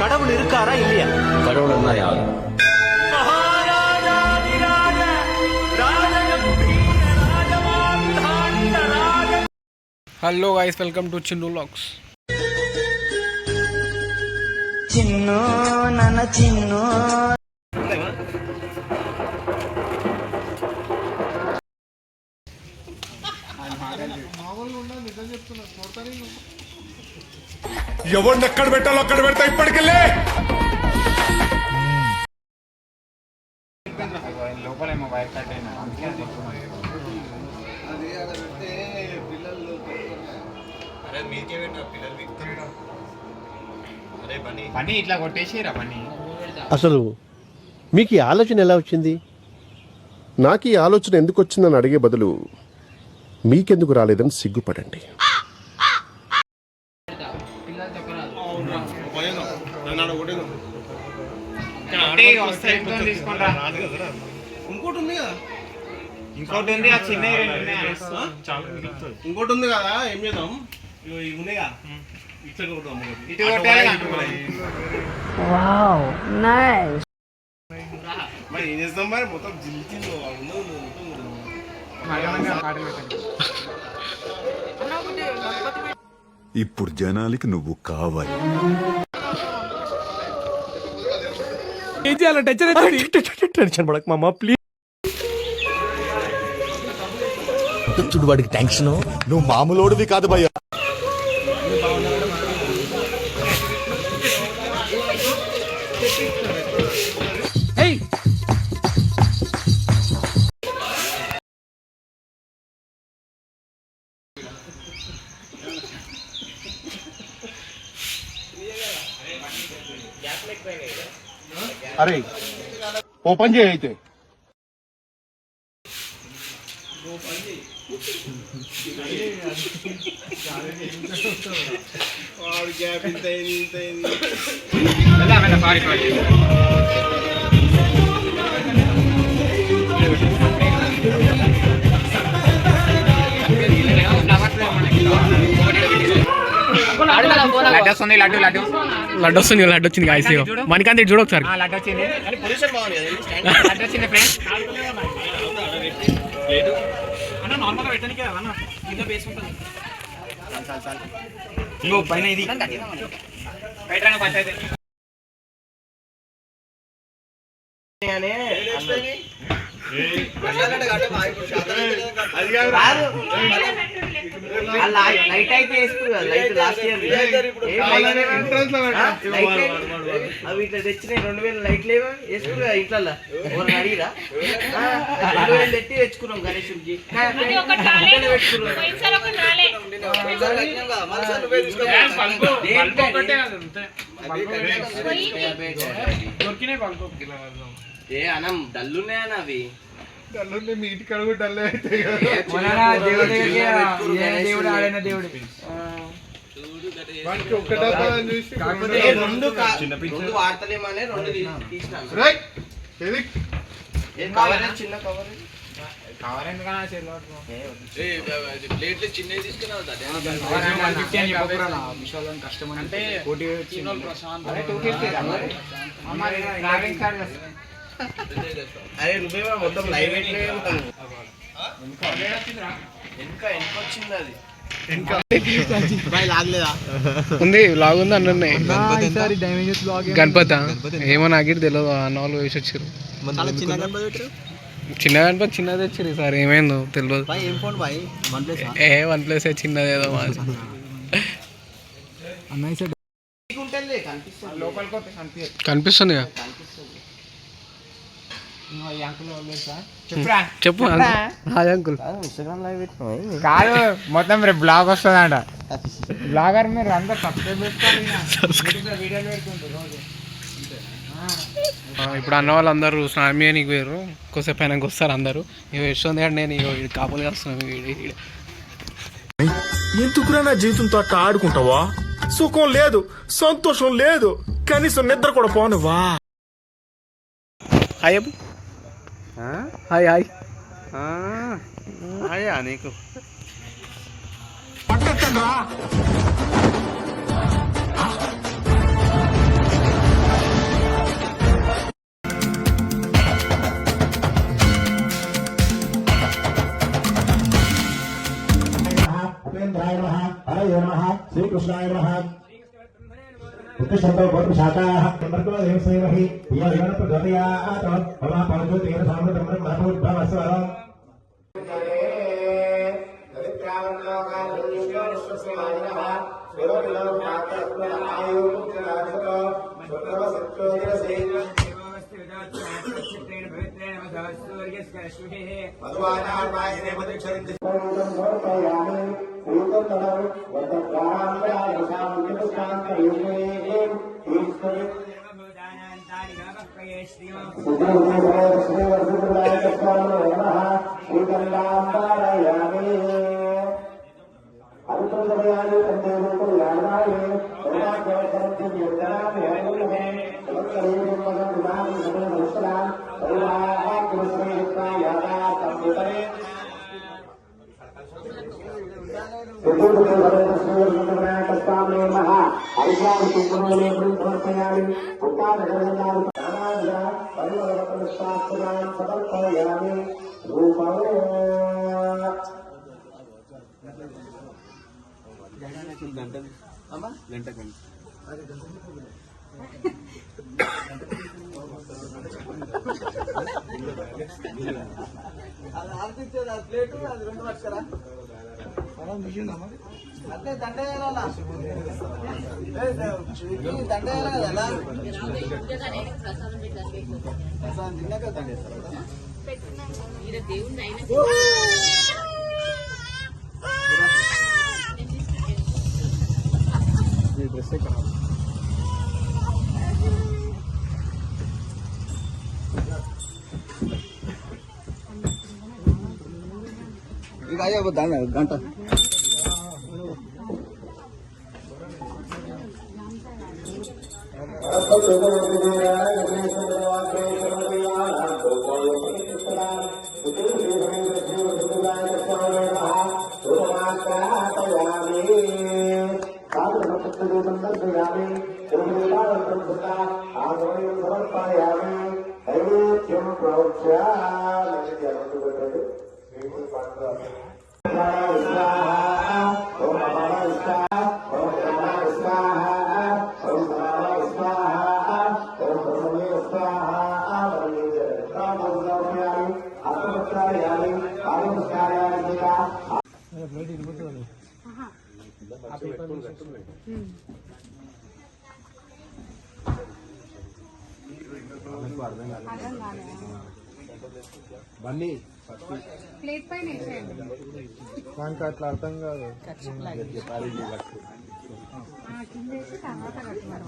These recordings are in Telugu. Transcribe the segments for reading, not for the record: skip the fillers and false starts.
கடவுள் இருக்காரா இல்லையா? கடவுள் ఉన్నాయా? Hello guys, welcome to Chinnu vlogs. Chinnu నన్న చిన్ను ఎవరిని ఎక్కడ పెట్టాలో అక్కడ పెడతా ఇప్పటికెళ్ళే. లోపలేమో వైర్ కట్ అయినా పని ఇట్లా కొట్టేసిరా పని. అసలు మీకు ఈ ఆలోచన ఎలా వచ్చింది? నాకు ఈ ఆలోచన ఎందుకు వచ్చిందని అడిగే బదులు మీకెందుకు రాలేదని సిగ్గుపడండి. ఇంకోటి ఉంది కదా, ఇంకోటి ఉంది, ఆ చిన్న ఇంకోటి ఉంది కదా, ఏం చేద్దాం? ఇవి ఉన్నాయిగా, ఇట్లా కొడదాం. ఇటు కొట్టాలి. Wow nice. మరి ఏం చేస్తాం? మరి మొత్తం జిల్లు ఇప్పుడు జనాలకి నువ్వు కావాలి. ఏం చేయాలి? టెన్షన్ పడక మామ, ప్లీజ్. చూడు వాడికి టెన్షన్. నువ్వు మామూలోడివి కాదు భయ్యా. అరే ఓపెన్ చేయి అయితే. గ్యాప్ ఇంత లడ్డు వచ్చింది గాయస్. మనకంత చూడ ఒకసారి. పైన ఇది లైట్ అయితే వేసుకున్నా. లైట్ లాస్ట్ ఇయర్ అవి ఇట్లా తెచ్చినాయి 2000 లైట్ లేవా వేసుకున్నా ఇంట్లో. అడిగిరా 2000 పెట్టి తెచ్చుకున్నాం గణేశుడికి. ఏ అన్నం డల్లున్నాయన అవి. మీ ఇంటి కడుగు డల్లే అయితే రెండు వాడతలేమనే రెండు తీసినా. చిన్న కవర్ అరే నువ్వేమో మొత్తం లైవ్ వచ్చింది. అది ఉంది వ్లాగ్ ఉంది అన్నీ. గణపతి ఏమో నాకే తెలియదు. అన్న వాళ్ళు వేసి వచ్చారు. చిన్న గణపతి చిన్నది వచ్చారు. ఈసారి ఏమైందో తెలియదు. OnePlus చిన్నది ఏదో మాది. కనిపిస్తుంది చెప్పు. అంకుల్ కాదు, మొత్తం రేపు బ్లాగ్ వస్తుందంట. బ్లాగర్ మీరు అందరు సబ్స్క్రైబ్ వీడియోలు పెడుతుంటారు రోజు. ఇప్పుడు అన్న వాళ్ళందరూ స్నానం చేయడానికి పోయారు. కొద్దిసేపు అయినాక వస్తారు అందరూ. ఇవి వస్తుంది అంటే నేను కాపులుగా వస్తున్నాను. ఎందుకురా నా జీవితంతో అట్లా ఆడుకుంటావా? సుఖం లేదు, సంతోషం లేదు, కనీసం నిద్ర కూడా పోనువా? హాయ్ చెప్పు హాయ్ హాయ్ అయ్యా నీకు ఉపేంద్రాయ నమః హరయే నమః శ్రీకృష్ణాయ నమః ఉత్తశంతో గోత్రశాఖాః సంపర్కో దేవసేవహి యోగన ప్రచోదయాత్ భవ పరజ్యోతిర సామృతం బ్రహ్మస్వరం ప్లేటు అది 2 పట్టుకరా అంటే దండేయాలా దండేయాలా తిన్నాక దండేస్తారా ఇంకా అయ్యా గంట ప్లేట్ పైన వేసేయండి. దానికి అట్లా అర్థం కాదు. కింద వేసి తర్వాత కట్టున్నారు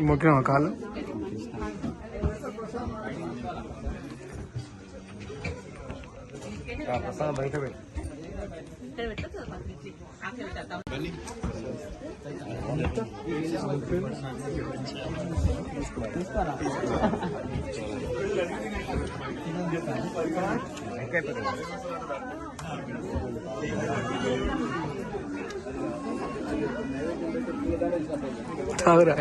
మొక్కిన కాళ్ళు బయట పెట్టి తాగురా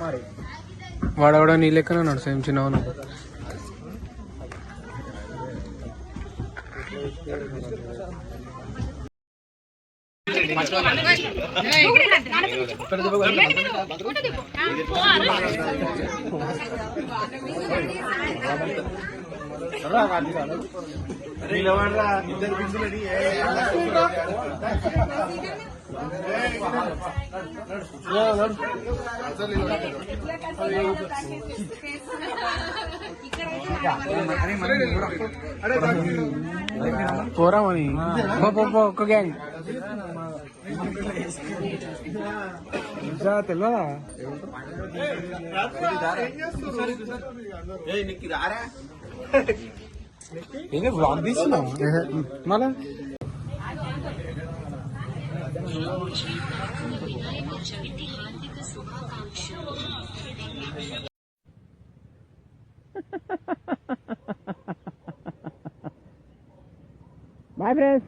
మరి వాడవాడ నీ లెక్కనే ఉన్నాడు సేమ్ చిన్నవను. పోరామని ఒక్క గ్యాంగ్ తెలియదా? ఏదో బ్లాగ్ తీస్తున్నావు మళ్ళా బాయ్ ఫ్రెండ్స్.